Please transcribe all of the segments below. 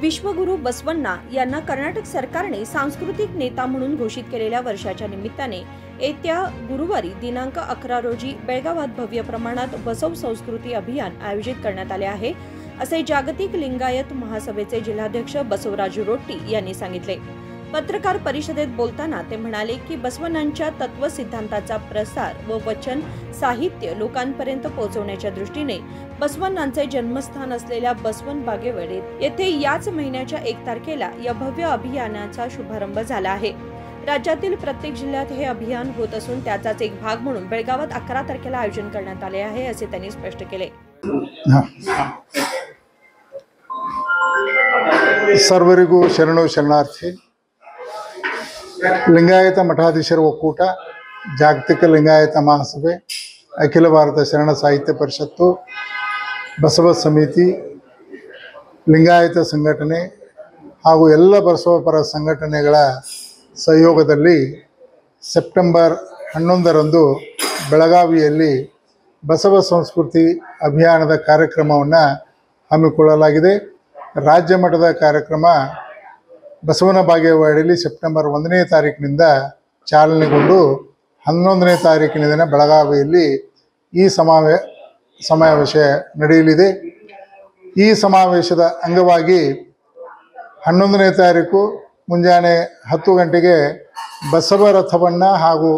विश्वगुरू बसवण्णा यांना कर्नाटक सरकारने सांस्कृतिक नेता म्हणून घोषित केलेल्या वर्षाच्या निमित्ताने येत्या गुरुवारी दिनांक 11 रोजी बेळगावात भव्य प्रमाणात बसव संस्कृती अभियान आयोजित करण्यात आले आहे, असे जागतिक लिंगायत महासभेचे जिल्हाध्यक्ष बसवराजू रोट्टी यांनी सांगितले। पत्रकार परिषदेत बोलताना ते म्हणाले की बसवण्णांच्या तत्व सिद्धांताचा प्रसार व वचन साहित्य लोकांपर्यंत पोहोचवण्याच्या दृष्टीने बसवण्णांचे जन्मस्थान असलेल्या बसवण बागेवाडी येथे याच महिन्याच्या 1 तारखेला या भव्य अभियानाचा शुभारंभ झाला आहे। राज्यातील प्रत्येक जिल्ह्यात हे अभियान होत असून त्याचाच एक भाग म्हणून बेळगावात 11 तारखेला आयोजन करण्यात आले आहे, असे त्यांनी स्पष्ट केले। सर्वरिಗೂ ಶರಣು ಶರಣಾರ್ಥಿ। ಲಿಂಗಾಯತ ಮಠಾಧೀಶರ ಒಕ್ಕೂಟ, ಜಾಗತಿಕ ಲಿಂಗಾಯತ ಮಹಾಸಭೆ, ಅಖಿಲ ಭಾರತ ಶರಣ ಸಾಹಿತ್ಯ ಪರಿಷತ್ತು, ಬಸವ ಸಮಿತಿ, ಲಿಂಗಾಯತ ಸಂಘಟನೆ ಹಾಗೂ ಎಲ್ಲ ಬಸವಪರ ಸಂಘಟನೆಗಳ ಸಹಯೋಗದಲ್ಲಿ ಸೆಪ್ಟೆಂಬರ್ 11ರಂದು ಬೆಳಗಾವಿಯಲ್ಲಿ ಬಸವ ಸಂಸ್ಕೃತಿ ಅಭಿಯಾನದ ಕಾರ್ಯಕ್ರಮವನ್ನು ಹಮ್ಮಿಕೊಳ್ಳಲಾಗಿದೆ। ರಾಜ್ಯ ಮಟ್ಟದ ಕಾರ್ಯಕ್ರಮ ಬಸವನ ಬಾಗೇವಾಡಿಯಲ್ಲಿ ಸೆಪ್ಟೆಂಬರ್ 1ನೇ ತಾರೀಕಿನಿಂದ ಚಾಲನೆಗೊಂಡು 11ನೇ ತಾರೀಕಿನ ದಿನ ಬೆಳಗಾವಿಯಲ್ಲಿ ಈ ಸಮಾವೇಶ ನಡೆಯಲಿದೆ। ಈ ಸಮಾವೇಶದ ಅಂಗವಾಗಿ 11ನೇ ತಾರೀಕು ಮುಂಜಾನೆ 10 ಗಂಟೆಗೆ ಬಸವ ರಥವನ್ನು ಹಾಗೂ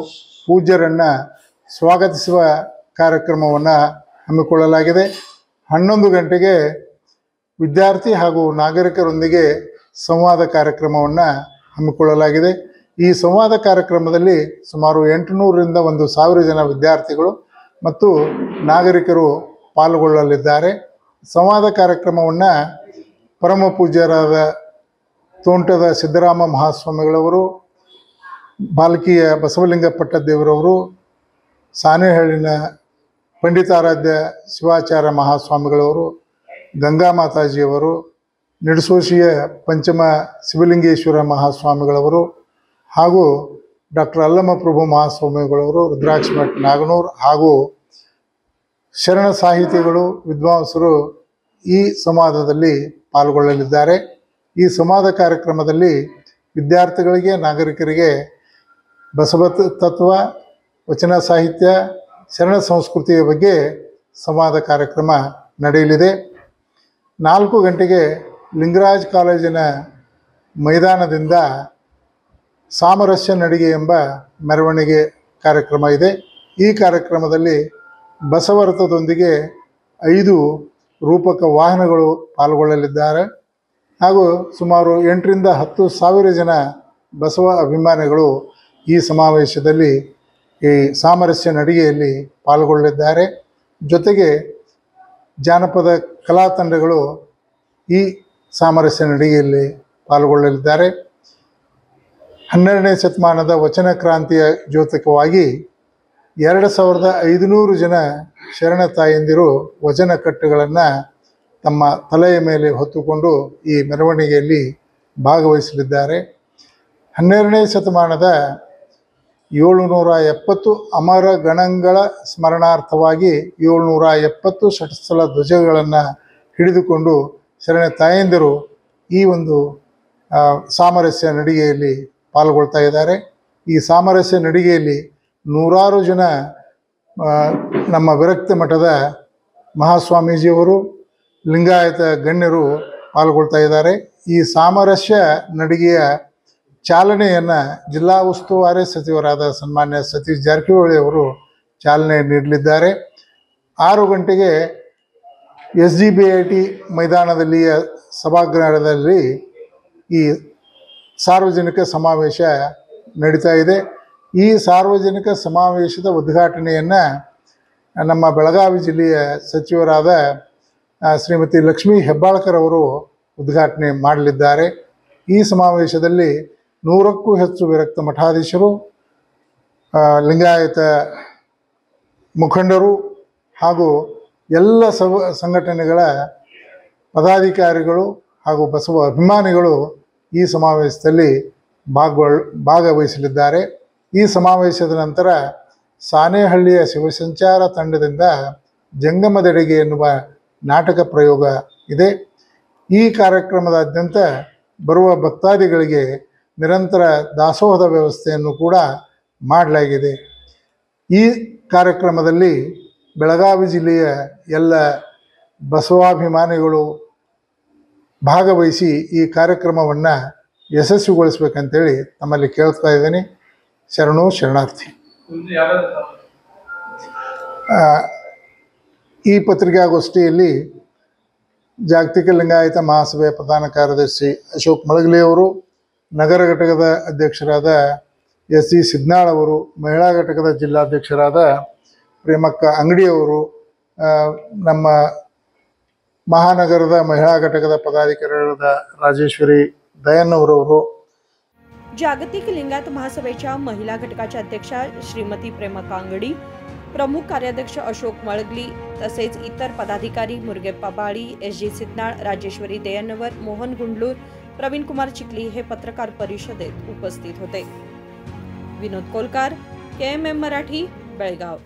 ಪೂಜ್ಯರನ್ನು ಸ್ವಾಗತಿಸುವ ಕಾರ್ಯಕ್ರಮವನ್ನು ಹಮ್ಮಿಕೊಳ್ಳಲಾಗಿದೆ। 11 ಗಂಟೆಗೆ ವಿದ್ಯಾರ್ಥಿ ಹಾಗೂ ನಾಗರಿಕರೊಂದಿಗೆ ಸಂವಾದ ಕಾರ್ಯಕ್ರಮವನ್ನು ಹಮ್ಮಿಕೊಳ್ಳಲಾಗಿದೆ। ಈ ಸಂವಾದ ಕಾರ್ಯಕ್ರಮದಲ್ಲಿ ಸುಮಾರು 800ರಿಂದ 1000 ಜನ ವಿದ್ಯಾರ್ಥಿಗಳು ಮತ್ತು ನಾಗರಿಕರು ಪಾಲ್ಗೊಳ್ಳಲಿದ್ದಾರೆ। ಸಂವಾದ ಕಾರ್ಯಕ್ರಮವನ್ನು ಪರಮ ಪೂಜ್ಯರಾದ ತೋಂಟದ ಸಿದ್ದರಾಮ ಮಹಾಸ್ವಾಮಿಗಳವರು, ಬಾಲ್ಕಿಯ ಬಸವಲಿಂಗ ಪಟ್ಟದೇವರವರು, ಸಾಣೇಹಳ್ಳಿನ ಪಂಡಿತಾರಾಧ್ಯ ಶಿವಾಚಾರ್ಯ ಮಹಾಸ್ವಾಮಿಗಳವರು, ಗಂಗಾ ಮಾತಾಜಿಯವರು, ನಿಡಸೋಶಿಯ ಪಂಚಮ ಶಿವಲಿಂಗೇಶ್ವರ ಮಹಾಸ್ವಾಮಿಗಳವರು ಹಾಗೂ ಡಾಕ್ಟರ್ ಅಲ್ಲಮಪ್ರಭು ಮಹಾಸ್ವಾಮಿಗಳವರು, ರುದ್ರಾಕ್ಷ ಮಠ ನಾಗನೂರು ಹಾಗೂ ಶರಣ ಸಾಹಿತಿಗಳು, ವಿದ್ವಾಂಸರು ಈ ಸಂವಾದದಲ್ಲಿ ಪಾಲ್ಗೊಳ್ಳಲಿದ್ದಾರೆ। ಈ ಸಂವಾದ ಕಾರ್ಯಕ್ರಮದಲ್ಲಿ ವಿದ್ಯಾರ್ಥಿಗಳಿಗೆ, ನಾಗರಿಕರಿಗೆ ಬಸವ ತತ್ವ, ವಚನ ಸಾಹಿತ್ಯ, ಶರಣ ಸಂಸ್ಕೃತಿಯ ಬಗ್ಗೆ ಸಂವಾದ ಕಾರ್ಯಕ್ರಮ ನಡೆಯಲಿದೆ। 4 ಗಂಟೆಗೆ ಲಿಂಗರಾಜ್ ಕಾಲೇಜಿನ ಮೈದಾನದಿಂದ ಸಾಮರಸ್ಯ ನಡಿಗೆ ಎಂಬ ಮೆರವಣಿಗೆ ಕಾರ್ಯಕ್ರಮ ಇದೆ। ಈ ಕಾರ್ಯಕ್ರಮದಲ್ಲಿ ಬಸವರಥದೊಂದಿಗೆ 5 ರೂಪಕ ವಾಹನಗಳು ಪಾಲ್ಗೊಳ್ಳಲಿದ್ದಾರೆ ಹಾಗೂ ಸುಮಾರು 8ರಿಂದ 10 ಸಾವಿರ ಜನ ಬಸವ ಅಭಿಮಾನಿಗಳು ಈ ಸಮಾವೇಶದಲ್ಲಿ ಈ ಸಾಮರಸ್ಯ ನಡಿಗೆಯಲ್ಲಿ ಪಾಲ್ಗೊಳ್ಳಲಿದ್ದಾರೆ। ಜೊತೆಗೆ ಜಾನಪದ ಕಲಾ ತಂಡಗಳು ಈ ಸಾಮರಸ್ಯ ನಡಿಗೆಯಲ್ಲಿ ಪಾಲ್ಗೊಳ್ಳಲಿದ್ದಾರೆ। 12ನೇ ಶತಮಾನದ ವಚನ ಕ್ರಾಂತಿಯ ದ್ಯೋತಕವಾಗಿ 2500 ಜನ ಶರಣ ತಾಯಂದಿರು ವಚನ ಕಟ್ಟುಗಳನ್ನು ತಮ್ಮ ತಲೆಯ ಮೇಲೆ ಹೊತ್ತುಕೊಂಡು ಈ ಮೆರವಣಿಗೆಯಲ್ಲಿ ಭಾಗವಹಿಸಲಿದ್ದಾರೆ। 12ನೇ ಶತಮಾನದ 770 ಅಮರ ಗಣಗಳ ಸ್ಮರಣಾರ್ಥವಾಗಿ 770 ಷಟ್ಸ್ಥಲ ಧ್ವಜಗಳನ್ನು ಹಿಡಿದುಕೊಂಡು ಶರಣ ತಾಯಂದಿರು ಈ ಒಂದು ಸಾಮರಸ್ಯ ನಡಿಗೆಯಲ್ಲಿ ಪಾಲ್ಗೊಳ್ತಾ ಇದ್ದಾರೆ। ಈ ಸಾಮರಸ್ಯ ನಡಿಗೆಯಲ್ಲಿ 100 ಜನ ನಮ್ಮ ವಿರಕ್ತ ಮಠದ ಮಹಾಸ್ವಾಮೀಜಿಯವರು, ಲಿಂಗಾಯತ ಗಣ್ಯರು ಪಾಲ್ಗೊಳ್ತಾ ಇದ್ದಾರೆ। ಈ ಸಾಮರಸ್ಯ ನಡಿಗೆಯ ಚಾಲನೆಯನ್ನು ಜಿಲ್ಲಾ ಉಸ್ತುವಾರಿ ಸಚಿವರಾದ ಸನ್ಮಾನ್ಯ ಸತೀಶ್ ಜಾರಕಿಹೊಳಿ ಅವರು ಚಾಲನೆ ನೀಡಲಿದ್ದಾರೆ। 6 ಗಂಟೆಗೆ SGBIT ಮೈದಾನದಲ್ಲಿಯ ಸಭಾಗೃಹದಲ್ಲಿ ಈ ಸಾರ್ವಜನಿಕ ಸಮಾವೇಶ ನಡೀತಾ ಇದೆ। ಈ ಸಾರ್ವಜನಿಕ ಸಮಾವೇಶದ ಉದ್ಘಾಟನೆಯನ್ನು ನಮ್ಮ ಬೆಳಗಾವಿ ಜಿಲ್ಲೆಯ ಸಚಿವರಾದ ಶ್ರೀಮತಿ ಲಕ್ಷ್ಮೀ ಹೆಬ್ಬಾಳ್ಕರ್ ಅವರು ಉದ್ಘಾಟನೆ ಮಾಡಲಿದ್ದಾರೆ। ಈ ಸಮಾವೇಶದಲ್ಲಿ 100ಕ್ಕೂ ಹೆಚ್ಚು ವಿರಕ್ತ ಮಠಾಧೀಶರು, ಲಿಂಗಾಯತ ಮುಖಂಡರು ಹಾಗೂ ಎಲ್ಲ ಸಂಘಟನೆಗಳ ಪದಾಧಿಕಾರಿಗಳು ಹಾಗೂ ಬಸವ ಅಭಿಮಾನಿಗಳು ಈ ಸಮಾವೇಶದಲ್ಲಿ ಭಾಗವಹಿಸಲಿದ್ದಾರೆ। ಈ ಸಮಾವೇಶದ ನಂತರ ಸಾಣೇಹಳ್ಳಿಯ ಶಿವಸಂಚಾರ ತಂಡದಿಂದ ಜಂಗಮದೆಡೆಗೆ ಎನ್ನುವ ನಾಟಕ ಪ್ರಯೋಗ ಇದೆ। ಈ ಕಾರ್ಯಕ್ರಮದಾದ್ಯಂತ ಬರುವ ಭಕ್ತಾದಿಗಳಿಗೆ ನಿರಂತರ ದಾಸೋಹದ ವ್ಯವಸ್ಥೆಯನ್ನು ಕೂಡ ಮಾಡಲಾಗಿದೆ. ಈ ಕಾರ್ಯಕ್ರಮದಲ್ಲಿ ಬೆಳಗಾವಿ ಜಿಲ್ಲೆಯ ಎಲ್ಲ ಬಸವಾಭಿಮಾನಿಗಳು ಭಾಗವಹಿಸಿ ಈ ಕಾರ್ಯಕ್ರಮವನ್ನು ಯಶಸ್ವಿಗೊಳಿಸ್ಬೇಕಂತೇಳಿ ತಮ್ಮಲ್ಲಿ ಕೇಳ್ತಾ ಇದ್ದೀನಿ. ಶರಣು ಶರಣಾರ್ಥಿ. ಈ ಪತ್ರಿಕಾಗೋಷ್ಠಿಯಲ್ಲಿ ಜಾಗತಿಕ ಲಿಂಗಾಯತ ಮಹಾಸಭೆಯ ಪ್ರಧಾನ ಕಾರ್ಯದರ್ಶಿ ಅಶೋಕ್ ಮಳಗಲಿ ಅವರು, ನಗರ ಘಟಕದ ಅಧ್ಯಕ್ಷರಾದ ಎಸ್ ಜಿ ಸಿದ್ನಾಳ್ ಅವರು, ಮಹಿಳಾ ಘಟಕದ ಜಿಲ್ಲಾಧ್ಯಕ್ಷರಾದ ಪ್ರೇಮಕ್ಕ ಅಂಗಡಿಯವರು, ನಮ್ಮ ಮಹಾನಗರದ ಮಹಿಳಾ ಘಟಕದ ಪದಾಧಿಕಾರಿಗಳಾದ ರಾಜೇಶ್ವರಿ ದಯನ್ನವರವರು, जागतिक लिंगायत महासभेच्या महिला घटकाच्या अध्यक्षा श्रीमती प्रेमका अंगडी, प्रमुख कार्याध्यक्ष अशोक मळगली तसेच इतर पदाधिकारी मुरगेप्पा बाळी, एस जी सिद्नाळ, राजेश्वरी दयन्नवर, मोहन गुंडलूर, प्रवीण कुमार चिखली हे पत्रकार परिषदेत उपस्थित होते. विनोद कोलकार, KMM मराठी, बेळगाव.